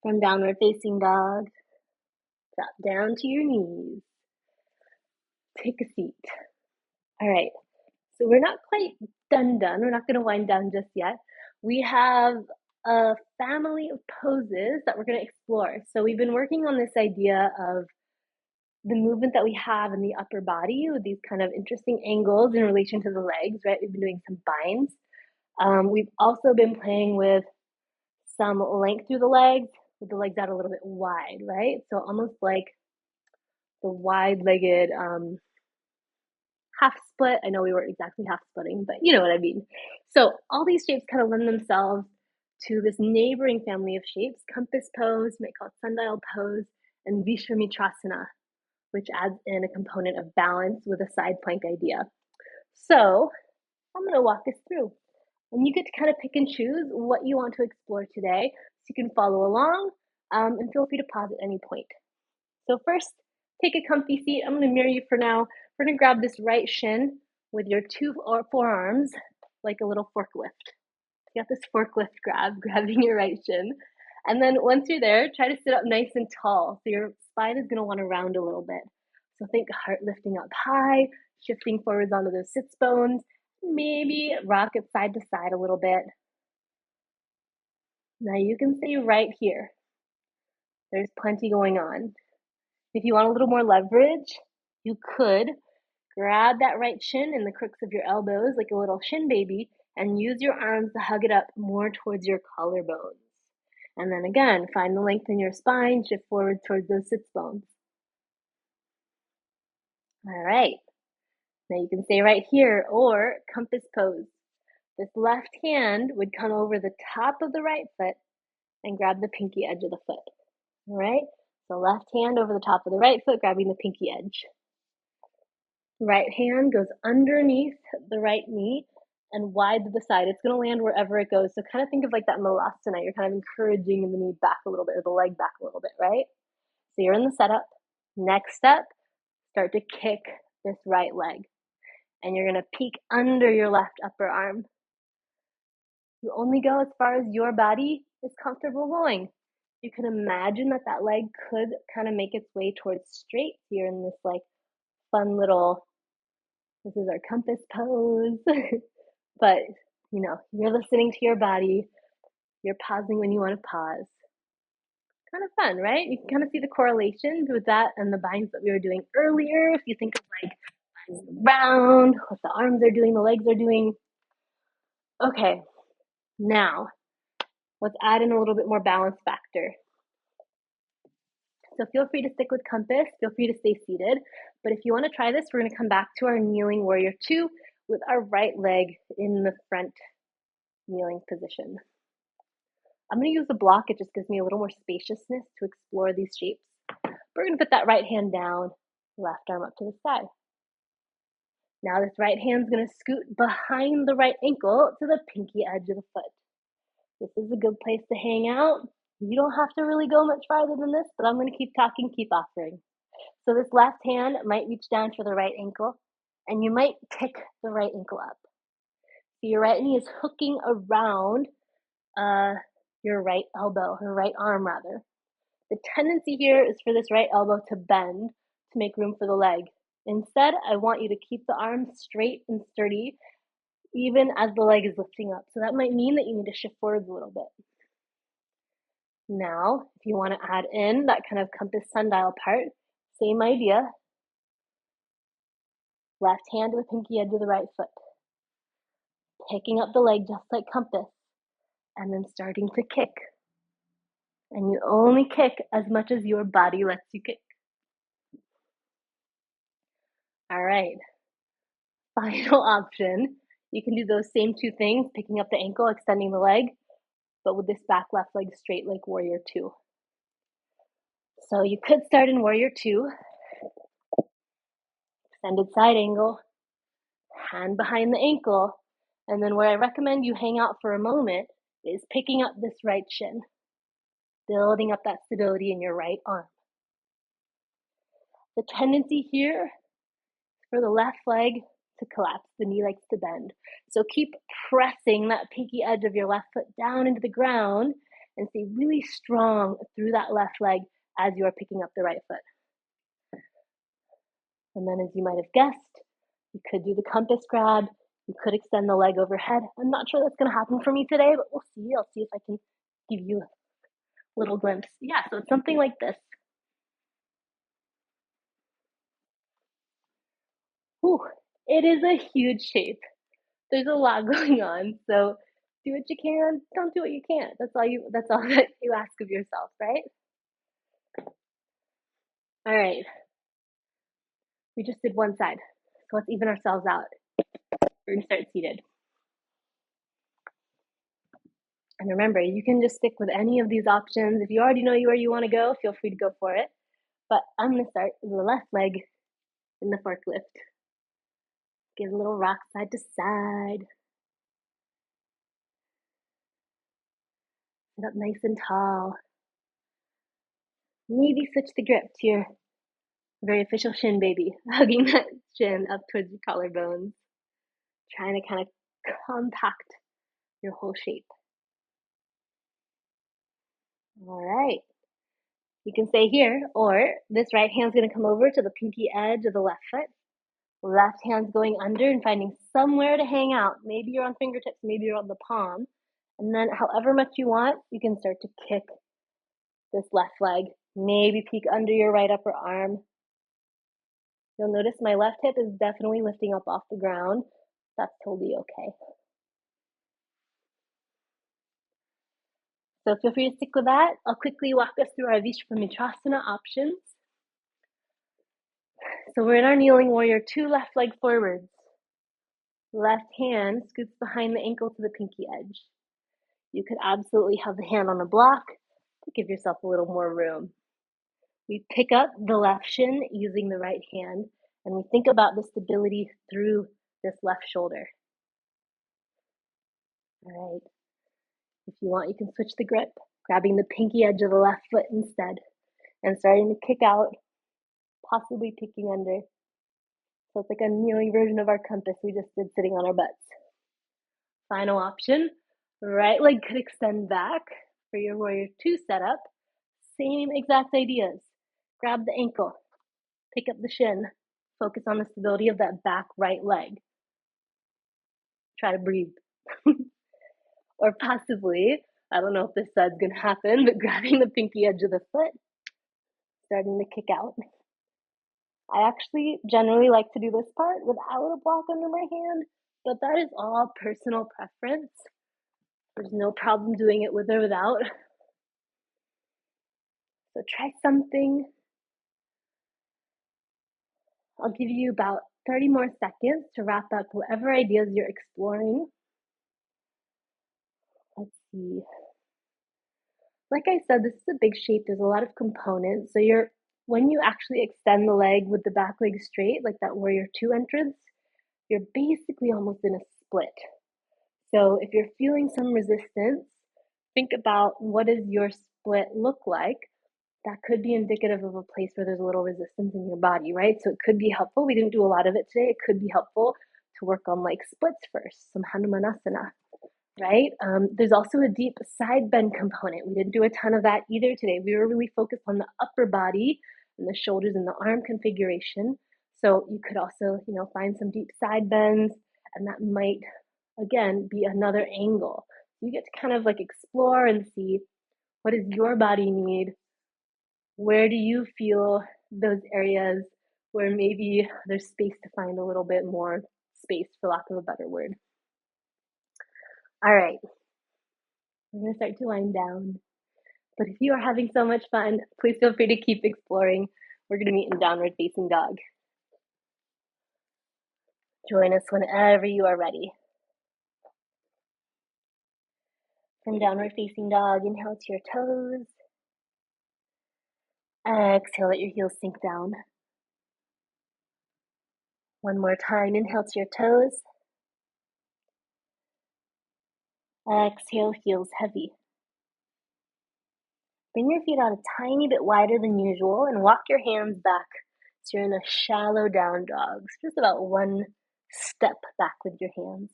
From downward facing dog, drop down to your knees. Take a seat. All right, so we're not quite done. We're not going to wind down just yet. We have a family of poses that we're going to explore. So we've been working on this idea of the movement that we have in the upper body with these kind of interesting angles in relation to the legs, right? We've been doing some binds. We've also been playing with some length through the legs, with the legs out a little bit wide, right? So almost like the wide-legged half split. I know we weren't exactly half splitting, but you know what I mean. So all these shapes kind of lend themselves to this neighboring family of shapes: compass pose, might call it sundial pose, and visvamitrasana, which adds in a component of balance with a side plank idea. So I'm going to walk us through. And you get to kind of pick and choose what you want to explore today. So you can follow along and feel free to pause at any point. So first, take a comfy seat. I'm going to mirror you for now. We're going to grab this right shin with your two forearms like a little forklift. You got this forklift grab, grabbing your right shin. And then once you're there, try to sit up nice and tall. So your spine is going to want to round a little bit. So think heart lifting up high, shifting forwards onto those sits bones. Maybe rock it side to side a little bit. Now you can stay right here. There's plenty going on. If you want a little more leverage, you could grab that right shin in the crooks of your elbows like a little shin baby and use your arms to hug it up more towards your collarbones. And then again, find the length in your spine, shift forward towards those sits bones. All right. Now you can stay right here or compass pose. This left hand would come over the top of the right foot and grab the pinky edge of the foot. All right? So left hand over the top of the right foot, grabbing the pinky edge. Right hand goes underneath the right knee and wide to the side. It's going to land wherever it goes. So kind of think of like that malasana. You're kind of encouraging the knee back a little bit or the leg back a little bit, right? So you're in the setup. Next step, start to kick this right leg. And you're going to peek under your left upper arm. You only go as far as your body is comfortable going. You can imagine that that leg could kind of make its way towards straight here in this like fun little, this is our compass pose. But, you know, you're listening to your body. You're pausing when you want to pause. Kind of fun, right? You can kind of see the correlations with that and the binds that we were doing earlier. If you think of like binds around, what the arms are doing, the legs are doing. Okay, now let's add in a little bit more balance factor. So feel free to stick with compass, feel free to stay seated. But if you want to try this, we're going to come back to our kneeling warrior two with our right leg in the front kneeling position. I'm going to use a block. It just gives me a little more spaciousness to explore these shapes. We're going to put that right hand down, left arm up to the side. Now this right hand's going to scoot behind the right ankle to the pinky edge of the foot. This is a good place to hang out. You don't have to really go much farther than this, but I'm going to keep talking, keep offering. So this left hand might reach down for the right ankle, and you might pick the right ankle up. So your right knee is hooking around your right elbow, or right arm rather. The tendency here is for this right elbow to bend to make room for the leg. Instead, I want you to keep the arm straight and sturdy even as the leg is lifting up. So that might mean that you need to shift forward a little bit. Now, if you want to add in that kind of compass sundial part, same idea. Left hand to the pinky edge of the right foot. Picking up the leg just like compass, and then starting to kick. And you only kick as much as your body lets you kick. All right. Final option. You can do those same two things, picking up the ankle, extending the leg, but with this back left leg straight like warrior two. So you could start in warrior two, extended side angle, hand behind the ankle, and then where I recommend you hang out for a moment is picking up this right shin, building up that stability in your right arm. The tendency here is for the left leg to collapse, the knee likes to bend. So keep pressing that pinky edge of your left foot down into the ground and stay really strong through that left leg as you are picking up the right foot. And then as you might have guessed, you could do the compass grab, you could extend the leg overhead. I'm not sure that's going to happen for me today, but we'll see. I'll see if I can give you a little glimpse. Yeah, so it's something like this. Whew, it is a huge shape. There's a lot going on, so do what you can, don't do what you can't. That's all that you ask of yourself, right? All right. We just did one side. So let's even ourselves out. We're gonna start seated. And remember, you can just stick with any of these options. If you already know where you want to go, feel free to go for it. But I'm gonna start with the left leg in the forklift. Give a little rock side to side. Sit up nice and tall. Maybe switch the grip to your very official shin baby, hugging that shin up towards your collarbones, trying to kind of compact your whole shape. All right. You can stay here, or this right hand's going to come over to the pinky edge of the left foot. Left hand's going under and finding somewhere to hang out. Maybe you're on fingertips, maybe you're on the palm. And then however much you want, you can start to kick this left leg. Maybe peek under your right upper arm. You'll notice my left hip is definitely lifting up off the ground. That's totally okay. So feel free to stick with that. I'll quickly walk us through our visvamitrasana options. So we're in our kneeling warrior two, left leg forwards. Left hand scoots behind the ankle to the pinky edge. You could absolutely have the hand on a block to give yourself a little more room. We pick up the left shin using the right hand, and we think about the stability through this left shoulder. All right. If you want, you can switch the grip, grabbing the pinky edge of the left foot instead, and starting to kick out, possibly peeking under. So it's like a kneeling version of our compass we just did sitting on our butts. Final option, right leg could extend back for your warrior two setup. Same exact ideas. Grab the ankle, pick up the shin, focus on the stability of that back right leg. Try to breathe. Or possibly, I don't know if this side's gonna happen, but grabbing the pinky edge of the foot, starting to kick out. I actually generally like to do this part without a block under my hand, But that is all personal preference. There's no problem doing it with or without. So try something. I'll give you about 30 more seconds to wrap up whatever ideas you're exploring. Let's see. Like I said, this is a big shape. There's a lot of components. So when you actually extend the leg with the back leg straight, like that warrior two entrance, you're basically almost in a split. So if you're feeling some resistance, think about what does your split look like. That could be indicative of a place where there's a little resistance in your body, right? So it could be helpful. We didn't do a lot of it today. It could be helpful to work on like splits first, some Hanumanasana, right? There's also a deep side bend component. We didn't do a ton of that either today. We were really focused on the upper body and the shoulders and the arm configuration. So you could also, find some deep side bends, and that might, again, be another angle. You get to kind of like explore and see, what does your body need? Where do you feel those areas where maybe there's space to find a little bit more space, for lack of a better word? All right, we're going to start to wind down. But if you are having so much fun, please feel free to keep exploring. We're going to meet in downward facing dog. Join us whenever you are ready. From downward facing dog, inhale to your toes. Exhale, let your heels sink down. One more time, inhale to your toes. Exhale, heels heavy. Bring your feet out a tiny bit wider than usual and walk your hands back. So you're in a shallow down dog. So just about one step back with your hands.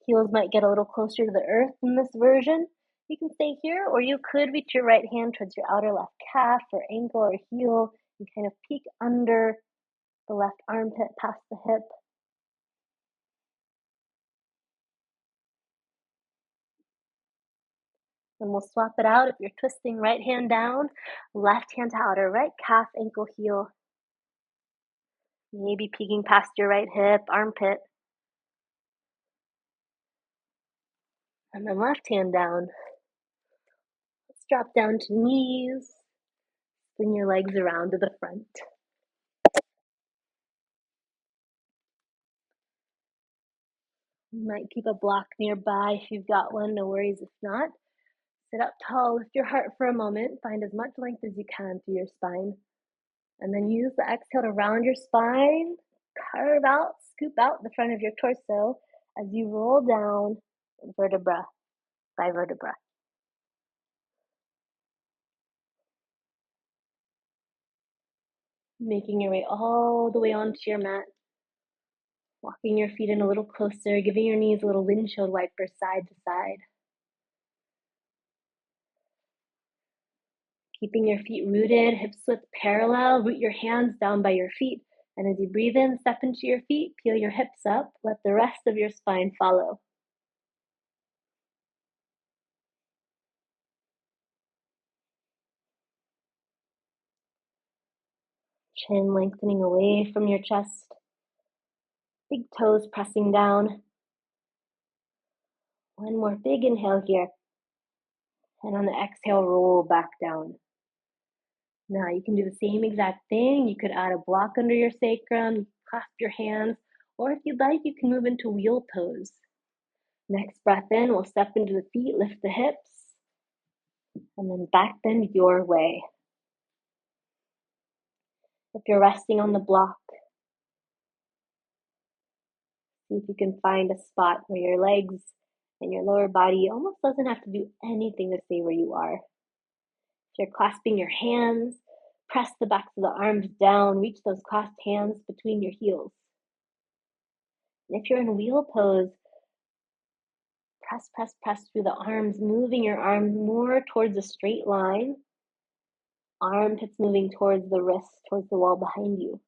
Heels might get a little closer to the earth in this version. You can stay here, or you could reach your right hand towards your outer left calf or ankle or heel and kind of peek under the left armpit past the hip. And we'll swap it out. If you're twisting, right hand down, left hand to outer right calf, ankle, heel. Maybe peeking past your right hip, armpit. And then left hand down. Let's drop down to knees. Bring your legs around to the front. You might keep a block nearby if you've got one, no worries if not. Sit up tall, lift your heart for a moment, find as much length as you can through your spine. And then use the exhale to round your spine, carve out, scoop out the front of your torso as you roll down vertebra by vertebra. Making your way all the way onto your mat. Walking your feet in a little closer, giving your knees a little windshield wiper side to side. Keeping your feet rooted, hips width parallel, root your hands down by your feet. And as you breathe in, step into your feet, peel your hips up, let the rest of your spine follow. Chin lengthening away from your chest. Big toes pressing down. One more big inhale here. And on the exhale, roll back down. Now you can do the same exact thing. You could add a block under your sacrum, clasp your hands, or if you'd like, you can move into wheel pose. Next breath in, we'll step into the feet, lift the hips, and then back bend your way. If you're resting on the block, see if you can find a spot where your legs and your lower body almost doesn't have to do anything to stay where you are. If you're clasping your hands, press the backs of the arms down, reach those clasped hands between your heels. And if you're in wheel pose, press through the arms, moving your arms more towards a straight line. Armpits moving towards the wrist, towards the wall behind you.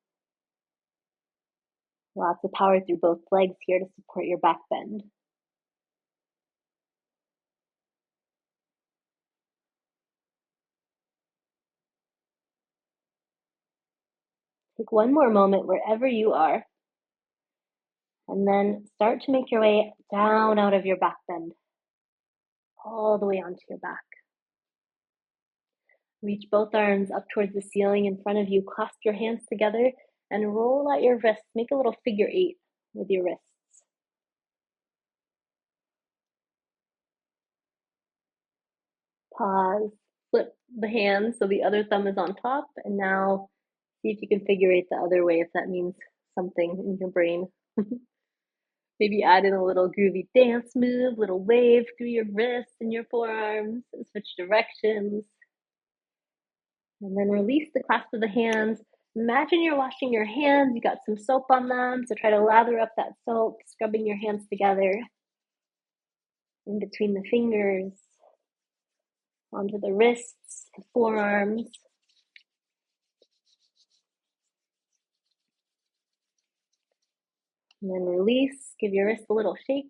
Lots of power through both legs here to support your back bend. Take one more moment wherever you are And then start to make your way down out of your back bend, all the way onto your back. Reach both arms up towards the ceiling in front of you. Clasp your hands together and roll out your wrists. Make a little figure eight with your wrists. Pause. Flip the hands so the other thumb is on top. And now see if you can figure eight the other way if that means something in your brain. Maybe add in a little groovy dance move, little wave through your wrists and your forearms, and switch directions. And then release the clasp of the hands. Imagine you're washing your hands, you got some soap on them, so try to lather up that soap, scrubbing your hands together in between the fingers, onto the wrists, the forearms. And then release, give your wrist a little shake.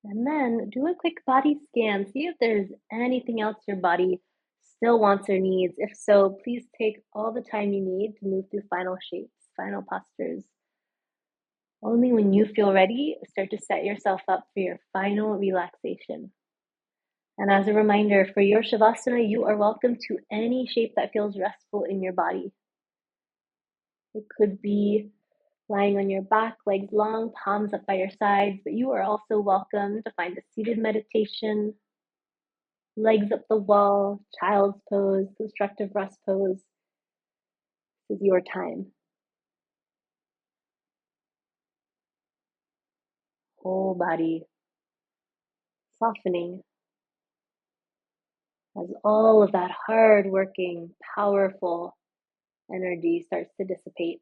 And then do a quick body scan. See if there's anything else your body still wants or needs. If so, please take all the time you need to move through final shapes, final postures. Only when you feel ready, start to set yourself up for your final relaxation. And as a reminder, for your Shavasana, you are welcome to any shape that feels restful in your body. It could be lying on your back, legs long, palms up by your sides, but you are also welcome to find a seated meditation, legs up the wall, child's pose, constructive rest pose. This is your time. Whole body softening as all of that hard-working, powerful energy starts to dissipate.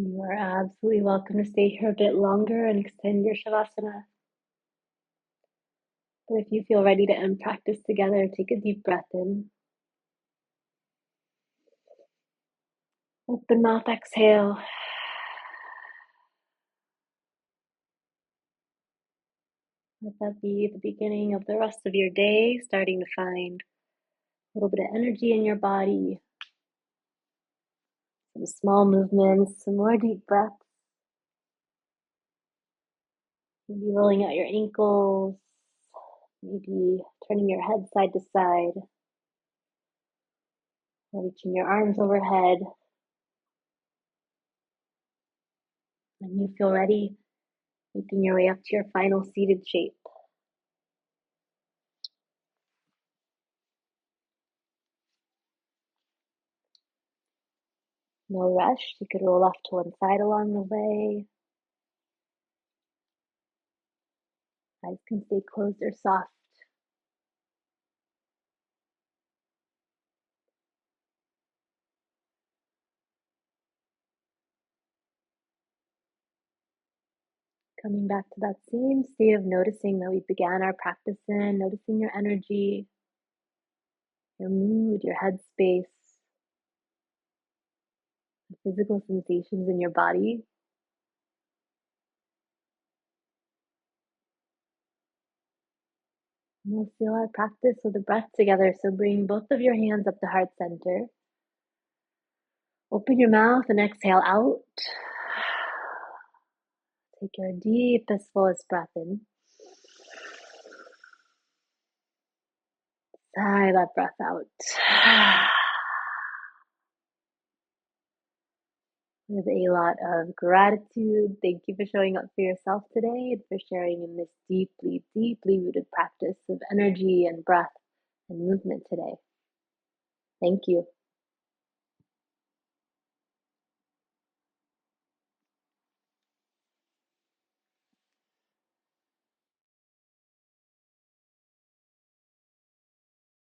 You are absolutely welcome to stay here a bit longer and extend your Shavasana. But if you feel ready to end practice together, take a deep breath in. Open mouth, exhale. Let that be the beginning of the rest of your day, starting to find a little bit of energy in your body, some small movements, some more deep breaths. Maybe rolling out your ankles, maybe turning your head side to side, or reaching your arms overhead. When you feel ready, making your way up to your final seated shape. No rush. You could roll off to one side along the way. Eyes can stay closed or soft. Coming back to that same state of noticing that we began our practice in, noticing your energy, your mood, your headspace, the physical sensations in your body. And we'll seal our practice with the breath together. So bring both of your hands up to heart center. Open your mouth and exhale out. Take your deepest, fullest breath in. Sigh that breath out. With a lot of gratitude. Thank you for showing up for yourself today and for sharing in this deeply, deeply rooted practice of energy and breath and movement today. Thank you.